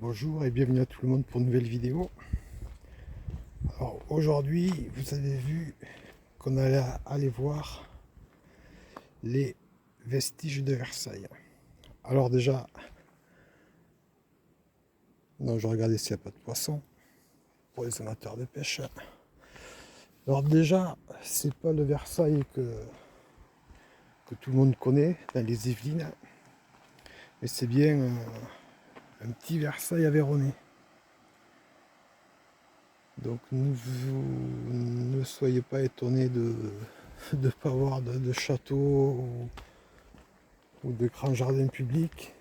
Bonjour et bienvenue à tout le monde pour une nouvelle vidéo. Alors aujourd'hui, vous avez vu qu'on allait aller voir les vestiges de Versailles. Alors déjà, non, je regardais s'il n'y a pas de poisson pour les amateurs de pêche. Alors déjà, c'est pas le Versailles que tout le monde connaît dans les Yvelines, mais c'est bien un petit Versailles aveyronnais. Donc ne soyez pas étonnés de ne pas voir de château ou de grands jardins publics.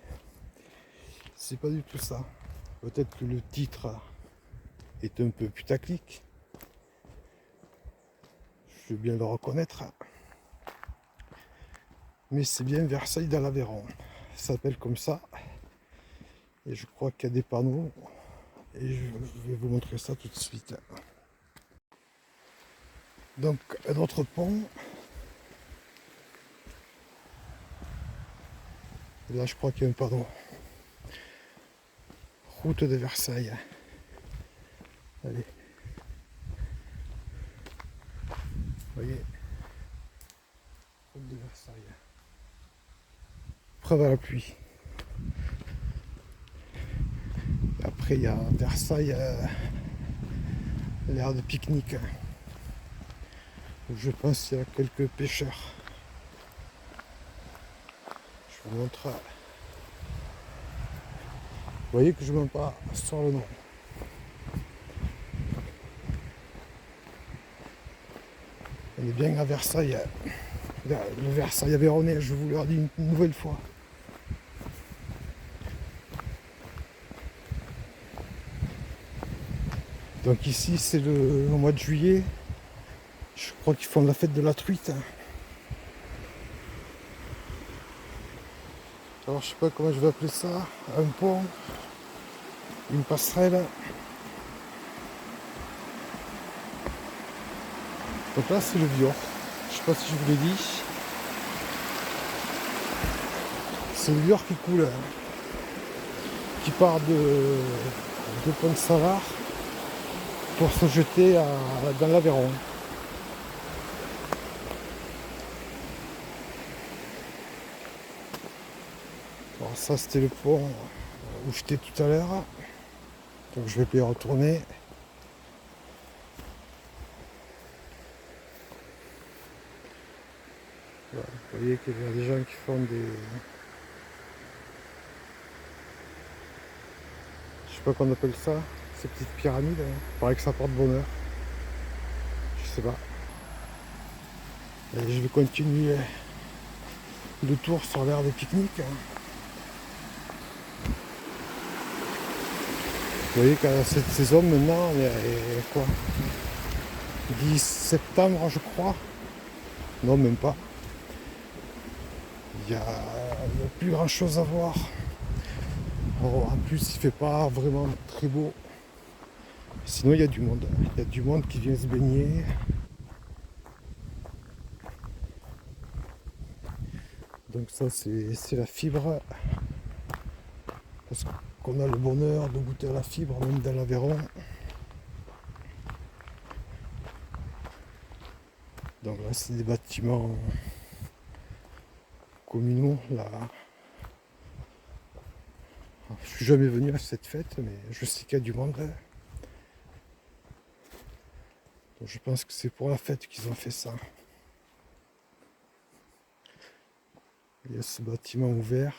C'est pas du tout ça. Peut-être que le titre est un peu putaclic, je veux bien le reconnaître, mais c'est bien Versailles dans l'Aveyron. Ça s'appelle comme ça, et je crois qu'il y a des panneaux, et je vais vous montrer ça tout de suite. Donc un autre pont, et là je crois qu'il y a un panneau. Route de Versailles. Allez. Vous voyez, route de Versailles. Preuve à la pluie. Après il y a Versailles, l'aire de pique-nique. Je pense qu'il y a quelques pêcheurs. Je vous montre. Vous voyez que je ne mens pas sur le nom. On est bien à Versailles. Le Versailles aveyronnais, je vous le redis une nouvelle fois. Donc ici c'est le mois de juillet. Je crois qu'ils font la fête de la truite. Alors je sais pas comment je vais appeler ça. Un pont, une passerelle. Donc là c'est le Vior. Je sais pas si je vous l'ai dit. C'est le Vior qui coule, qui part de Pont-de-Savart pour se jeter dans l'Aveyron. Alors ça c'était le pont où j'étais tout à l'heure. Donc je vais pas y retourner. Voilà, vous voyez qu'il y a des gens qui font des... Je sais pas qu'on appelle ça, ces petites pyramides. Il paraît que ça porte bonheur. Je sais pas. Et je vais continuer le tour sur l'aire de pique-nique. Vous voyez qu'à cette saison maintenant, on est quoi, 10 septembre je crois. Non, même pas. Il y a plus grand chose à voir. Alors, en plus il fait pas vraiment très beau. Sinon il y a du monde. Il y a du monde qui vient se baigner. Donc ça c'est la fibre. Parce qu'on a le bonheur de goûter à la fibre même dans l'Aveyron. Donc là c'est des bâtiments communaux. Là. Je suis jamais venu à cette fête, mais je sais qu'il y a du monde. Donc je pense que c'est pour la fête qu'ils ont fait ça. Il y a ce bâtiment ouvert.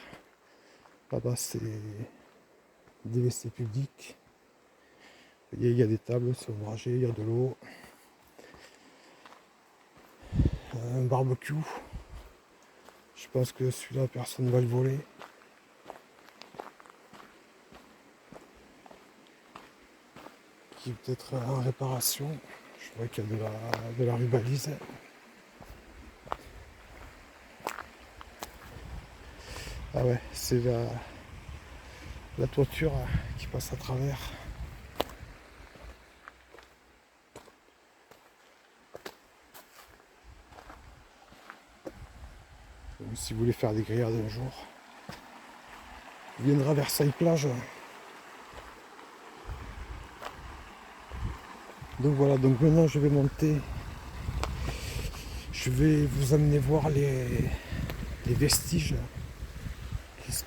Là-bas c'est des WC publics. Il y a des tables, c'est ombragé, il y a de l'eau. Un barbecue. Je pense que celui-là, personne ne va le voler. Qui est peut-être en réparation. Je vois qu'il y a de la rubalise. Ah ouais, c'est la toiture qui passe à travers. Donc, si vous voulez faire des grillades un jour, il viendra à Versailles plage. Donc voilà, donc maintenant je vais monter. Je vais vous amener voir les vestiges qui se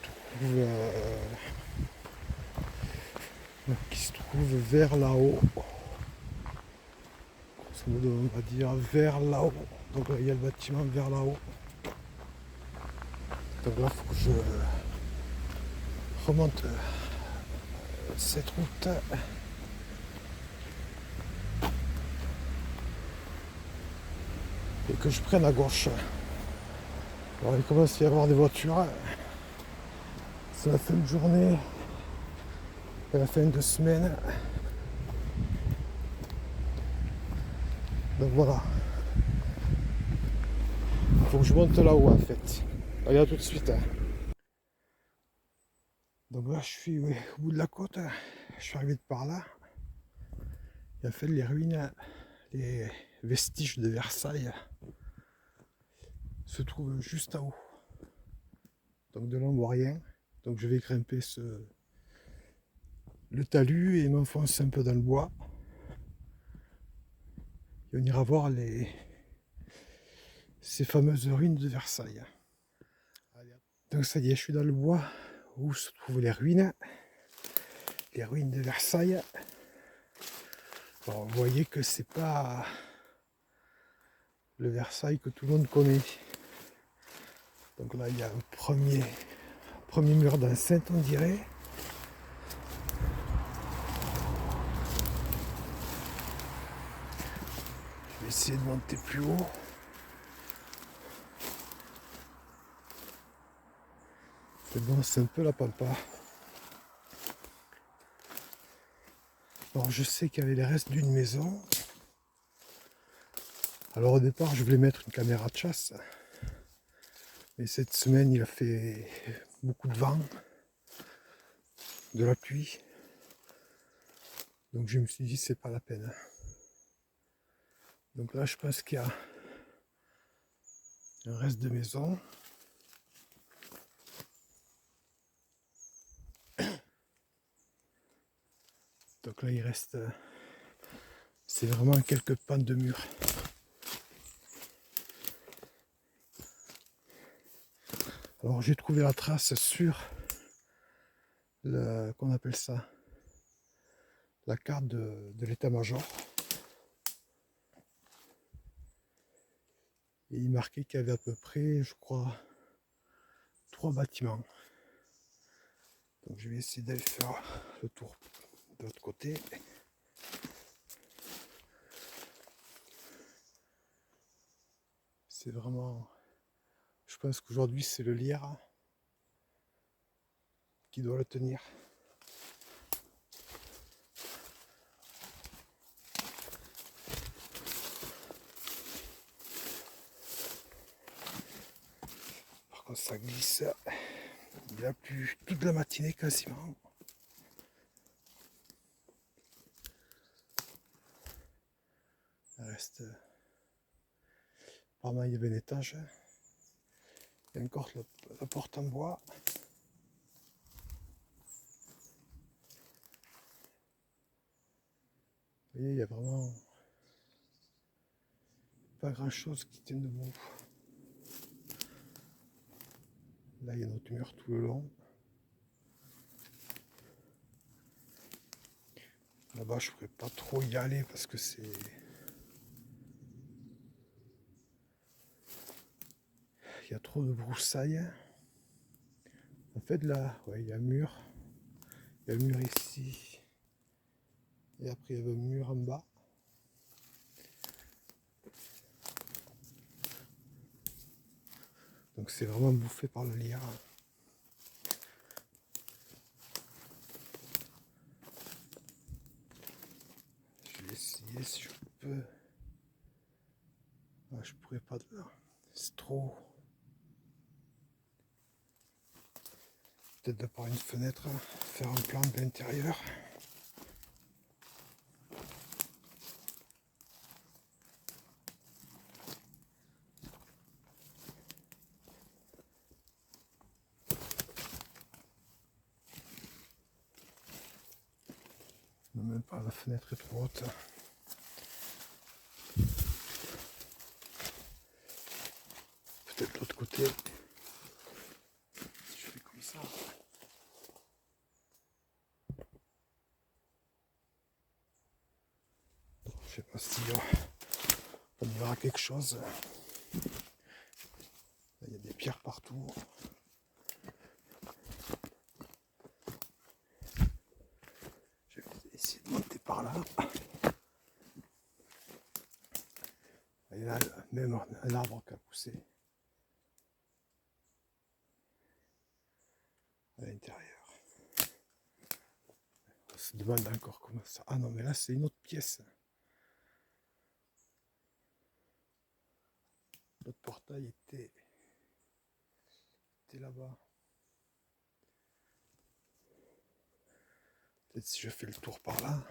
trouvent vers là-haut. Grosso modo, on va dire vers là-haut. Donc là, il y a le bâtiment vers là-haut. Donc là, il faut que je remonte cette route. Et que je prenne à gauche. Alors, il commence à y avoir des voitures. C'est la fin de journée. C'est la fin de semaine. Donc voilà. Il faut que je monte là-haut en fait. Allez, à tout de suite. Donc là, je suis au bout de la côte. Je suis arrivé de par là. Et en fait, les ruines, les vestiges de Versailles se trouvent juste en haut. Donc de là, on voit rien. Donc je vais grimper le talus et m'enfoncer un peu dans le bois. Et on ira voir ces fameuses ruines de Versailles. Donc ça y est, je suis dans le bois où se trouvent les ruines de Versailles. Alors, vous voyez que c'est pas le Versailles que tout le monde connaît. Donc là, il y a un premier mur d'enceinte, on dirait. Je vais essayer de monter plus haut. C'est bon, c'est un peu la pampa. Alors je sais qu'il y avait les restes d'une maison. Alors au départ, je voulais mettre une caméra de chasse. Mais cette semaine, il a fait beaucoup de vent, de la pluie. Donc je me suis dit, c'est pas la peine. Donc là, je pense qu'il y a un reste de maison. Donc là, il reste... c'est vraiment quelques pans de mur. Alors j'ai trouvé la trace sur qu'on appelle ça, la carte de l'état-major. Et il marquait qu'il y avait à peu près, je crois, 3 bâtiments. Donc je vais essayer d'aller faire le tour de l'autre côté. C'est vraiment... Je pense qu'aujourd'hui c'est le lierre qui doit le tenir. Par contre ça glisse. Il a plu toute la matinée quasiment. Il reste... Apparemment il y avait un étage. Il y a encore la porte en bois. Vous voyez, il n'y a vraiment pas grand chose qui tient debout. Là, il y a notre mur tout le long. Là-bas, je ne pourrais pas trop y aller parce que c'est... Il y a trop de broussailles. En fait, là, ouais, il y a un mur. Il y a un mur ici. Et après, il y avait un mur en bas. Donc, c'est vraiment bouffé par le lierre. Je vais essayer si je peux. Ah, je pourrais pas de là. C'est trop. Peut-être de par une fenêtre, faire un plan de l'intérieur. Même pas, la fenêtre est trop haute. côté. Si je fais comme ça. Je sais pas si on y verra quelque chose. Là, il y a des pierres partout. Je vais essayer de monter par là. Et là, même un arbre qui a poussé à l'intérieur. On se demande encore comment ça. Ah non, mais là, c'est une autre pièce. Notre portail était là-bas. Peut-être si je fais le tour par là.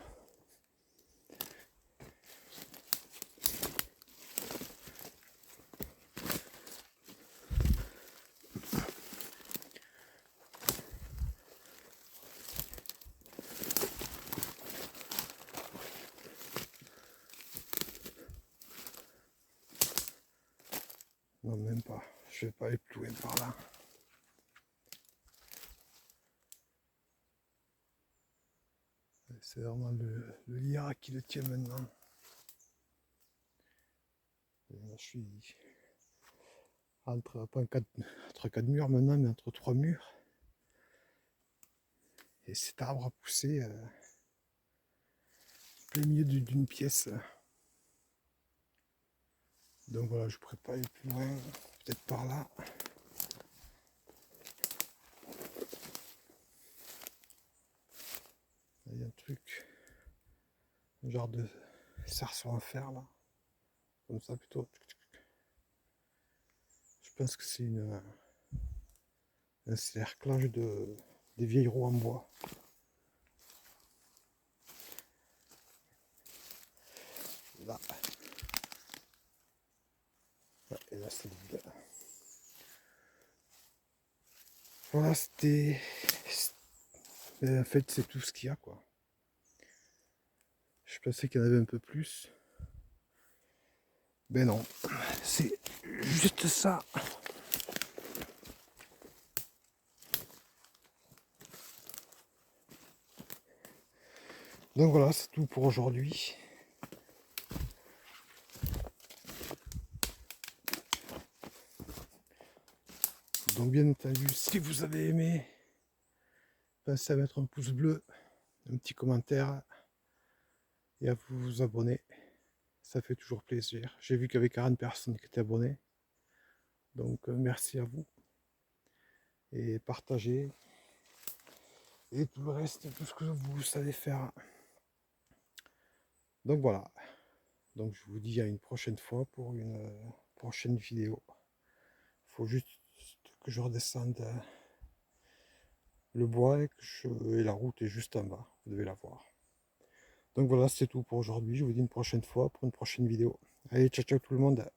Non, même pas. Je vais pas aller plus loin par là. C'est vraiment le lierre qui le tient maintenant. Et là, je suis entre, pas entre 4 murs maintenant, mais entre 3 murs. Et cet arbre a poussé plein milieu d'une pièce. Donc voilà, je ne pourrais pas aller plus loin, peut-être par là. Il y a un truc, un genre de sarceau en fer là, comme ça plutôt. Je pense que c'est un cerclage des vieilles roues en bois. Là. Et là c'est vide. Voilà, c'était... En fait, c'est tout ce qu'il y a, quoi. Je pensais qu'il y en avait un peu plus. Ben non, c'est juste ça. Donc voilà, c'est tout pour aujourd'hui. Donc bien entendu, si vous avez aimé, pensez à mettre un pouce bleu, un petit commentaire et à vous abonner. Ça fait toujours plaisir. J'ai vu qu'il y avait 40 personnes qui étaient abonnées. Donc merci à vous. Et partagez. Et tout le reste, tout ce que vous savez faire. Donc voilà. Donc je vous dis à une prochaine fois pour une prochaine vidéo. Il faut juste que je redescende le bois et la route est juste en bas. Vous devez la voir. Donc voilà, c'est tout pour aujourd'hui. Je vous dis une prochaine fois pour une prochaine vidéo. Allez, ciao ciao tout le monde.